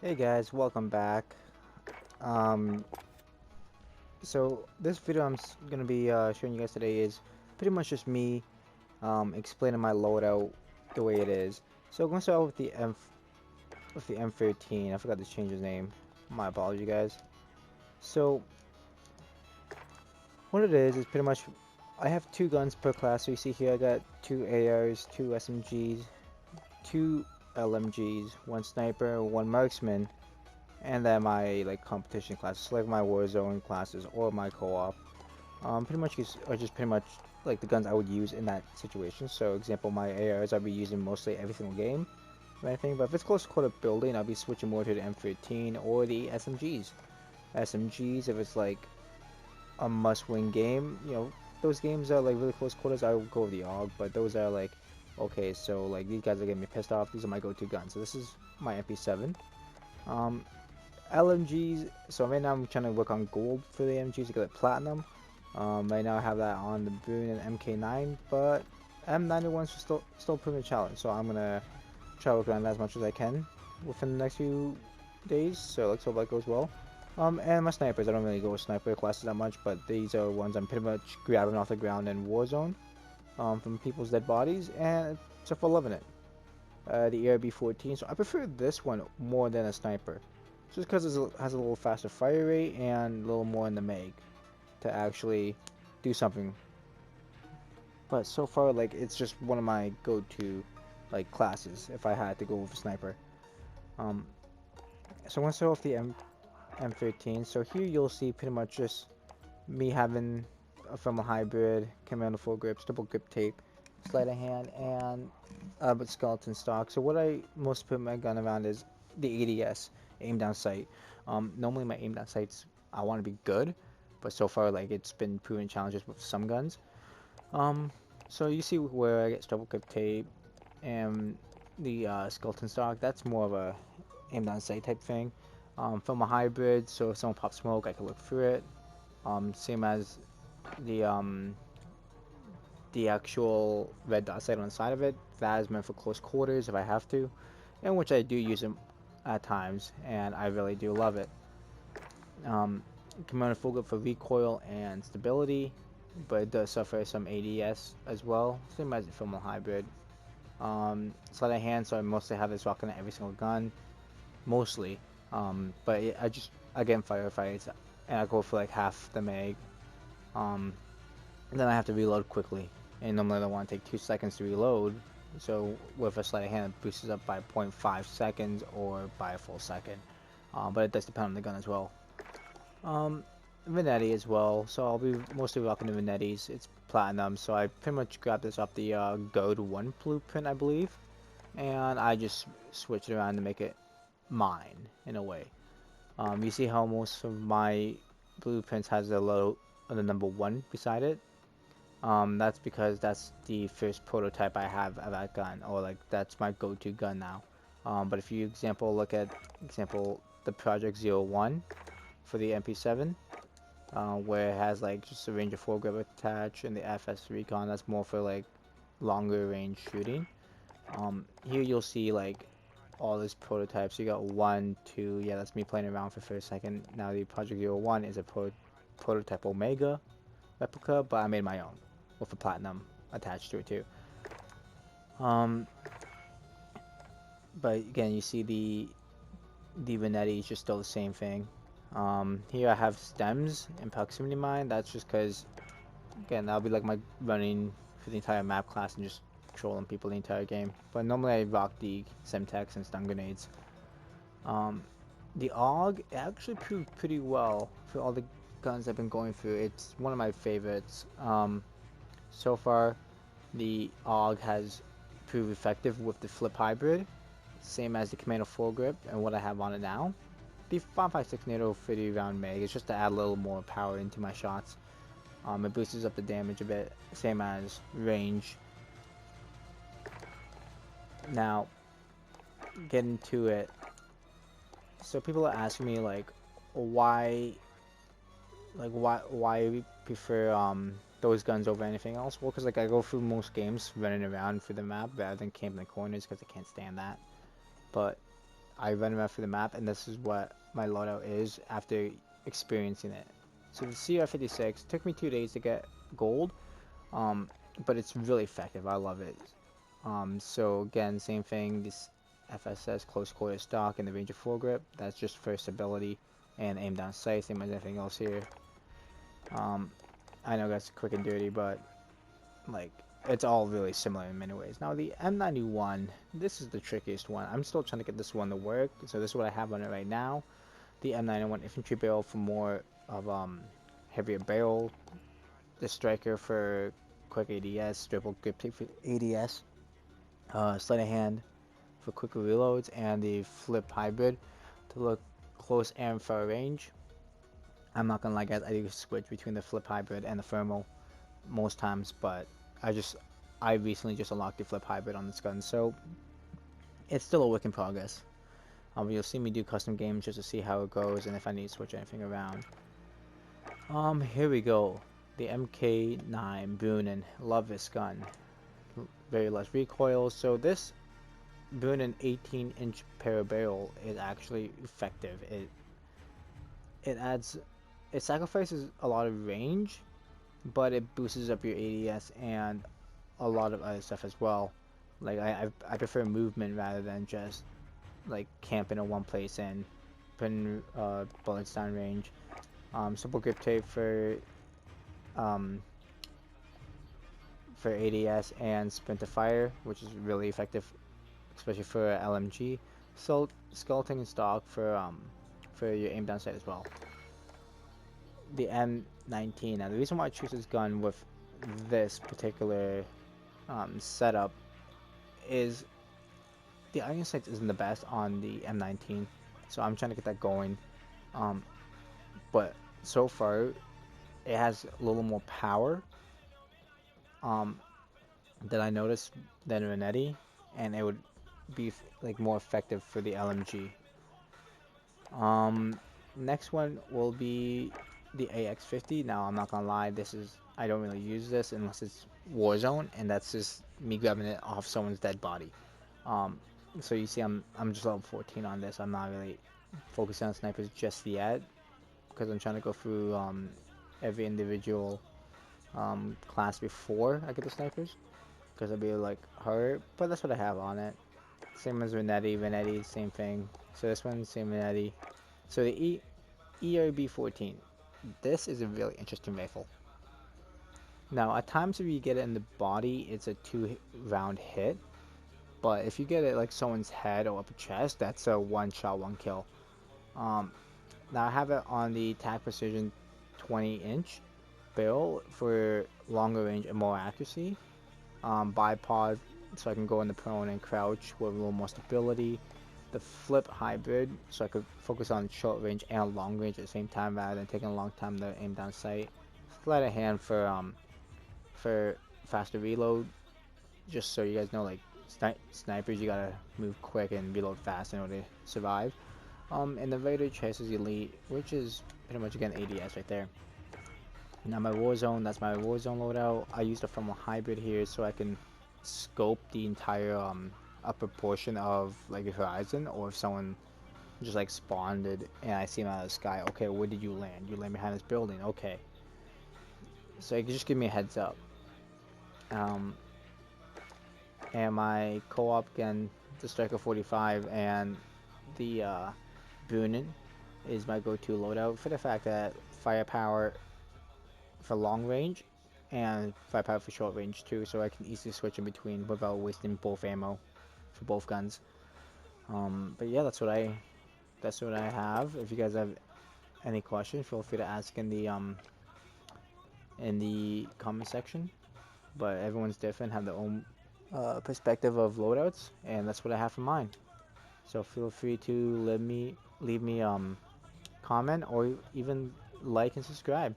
Hey guys, welcome back. Um, so this video gonna be showing you guys today is pretty much just me explaining my loadout the way it is. So I'm gonna start with the M13. I forgot to change his name. My apology, guys. So what it is pretty much I have two guns per class. So you see here I got two ARs, two SMGs, two LMGs, one sniper, one marksman, and then my like competition classes, so like my Warzone classes or my co-op. Pretty much are just pretty much like the guns I would use in that situation. So example, my ARs I'll be using mostly every single game or anything. But if it's close quarter building, I'll be switching more to the M13 or the SMGs. SMGs if it's like a must-win game, those games are like really close quarters. I would go with the AUG, but those are like okay, so like these guys are getting me pissed off. These are my go-to guns. So this is my MP7. Um, LMGs, so right now I'm trying to work on gold for the MGs to get it platinum. Right now I have that on the Boon and MK9, but M91's still proving a challenge, so I'm gonna try to work on that as much as I can within the next few days. So let's hope that goes well. And my snipers, I don't really go with sniper classes that much, but these are ones I'm pretty much grabbing off the ground in Warzone, from people's dead bodies, and so for loving it. The ARB-14, so I prefer this one more than a sniper. Just because it has a little faster fire rate and a little more in the mag to actually do something. But so far, like, it's just one of my go-to, like, classes if I had to go with a sniper. Um, so I'm going to start off the M13. So here you'll see pretty much just me having a thermal hybrid, commando full grips, double grip tape, sleight of hand, and but skeleton stock. So what I most put my gun around is the ADS, aim down sight. Normally my aim down sights I want to be good, but so far like it's been proven challenges with some guns. Um, so you see where I get double grip tape and the skeleton stock. That's more of a aim down sight type thing. From a hybrid, so if someone pops smoke, I can look through it. Same as the the actual red dot sight on the side of it. That is meant for close quarters if I have to, and which I do use them at times, and I really do love it. Command full grip for recoil and stability, but it does suffer some ADS as well, same as the thermal hybrid. Sleight of hand, so I mostly have this rocking at every single gun, mostly. But I just again firefights, and I go for like half the mag. Um, then I have to reload quickly, and normally I want to take 2 seconds to reload. So with a sleight of hand, it boosts up by 0.5 seconds or by a full second. But it does depend on the gun as well. Um, Vinetti as well, so I'll be mostly rocking the Vinettis. It's platinum, so I pretty much grabbed this off the Gold 1 blueprint, I believe, and I just switched it around to make it mine, in a way. You see how most of my blueprints has the number 1 beside it? That's because that's the first prototype I have of that gun, or like that's my go-to gun now. But if you look at the Project 01 for the MP7, where it has like just a range of foregrip attached, and the FS Recon that's more for like longer range shooting. Here you'll see like all these prototypes. You got 1, 2, yeah, that's me playing around for a second. Now the Project 01 is a prototype Omega replica, but I made my own with a platinum attached to it too. Um, but again, you see the Venetti is just still the same thing. Here I have stems in proximity mine. That's just because, again, that'll be like my running for the entire map class and just trolling people the entire game. But normally I rock the Semtex and stun grenades. The AUG actually proved pretty well for all the guns I've been going through. It's one of my favorites. So far, the AUG has proved effective with the flip hybrid, same as the Commando foregrip and what I have on it now. The 5.56 NATO 50 round mag is just to add a little more power into my shots. It boosts up the damage a bit, same as range. Now, getting to it. So people are asking me like, why we prefer those guns over anything else? Well, because like I go through most games running around through the map rather than camping in the corners because I can't stand that. But I run around through the map, and this is what my loadout is after experiencing it. So the CR56 took me 2 days to get gold, but it's really effective. I love it. So again, same thing. This FSS close quarter stock and the range of foregrip. That's just for stability and aim down sight. Same as anything else here. I know that's quick and dirty, but like it's all really similar in many ways. Now the M91, this is the trickiest one. I'm still trying to get this one to work. So this is what I have on it right now. The M91 infantry barrel for more of heavier barrel. The striker for quick ADS, triple grip tape for ADS. Sleight of hand for quicker reloads, and the flip hybrid to look close and far range. I'm not gonna lie, guys, I do switch between the flip hybrid and the thermal most times, but I recently just unlocked the flip hybrid on this gun, so it's still a work in progress. You'll see me do custom games just to see how it goes and if I need to switch anything around. Here we go. The MK9 Boon, and love this gun. Very less recoil, so this Boon, an 18-inch para barrel, is actually effective. It sacrifices a lot of range, but it boosts up your ADS and a lot of other stuff as well. Like I prefer movement rather than just like camping in one place and putting bullets down range. Simple grip tape for ADS and sprint to fire, which is really effective, especially for LMG. So skeleton and stock for your aim down sight as well. The M19. Now the reason why I choose this gun with this particular setup is the iron sight isn't the best on the M19, so I'm trying to get that going. But so far it has a little more power that I noticed than Renetti, and it would be like more effective for the LMG. Next one will be the AX50. Now I'm not gonna lie, I don't really use this unless it's Warzone, and that's just me grabbing it off someone's dead body. So you see I'm just level 14 on this. I'm not really focusing on snipers just yet because I'm trying to go through every individual class before I get the snipers, because it'll be like hard, but that's what I have on it. Same as Renetti, same thing. So this one, same Renetti. So the ERB-14, this is a really interesting rifle. Now at times if you get it in the body, it's a 2-round hit, but if you get it like someone's head or upper chest, that's a 1 shot 1 kill. Now I have it on the TAC Precision 20-inch barrel for longer range and more accuracy. Bipod, so I can go in the prone and crouch with a little more stability. The flip hybrid, so I could focus on short range and long range at the same time rather than taking a long time to aim down sight. Sleight of hand for faster reload, just so you guys know, like snipers, you gotta move quick and reload fast in order to survive. And the Raider Chaser's Elite, which is pretty much again ADS right there. Now my Warzone, that's my Warzone loadout. I used a thermal hybrid here so I can scope the entire upper portion of like the horizon, or if someone just like spawned and I see him out of the sky, okay, where did you land? You land behind this building, okay. So it can just give me a heads up. And my co-op, again, the Striker 45 and the Boonin is my go-to loadout for the fact that firepower for long range and firepower for short range too, so I can easily switch in between without wasting both ammo for both guns. But yeah, that's what I have. If you guys have any questions, feel free to ask in the comment section. But everyone's different, have their own perspective of loadouts, and that's what I have for mine. So feel free to leave me comment or even like and subscribe.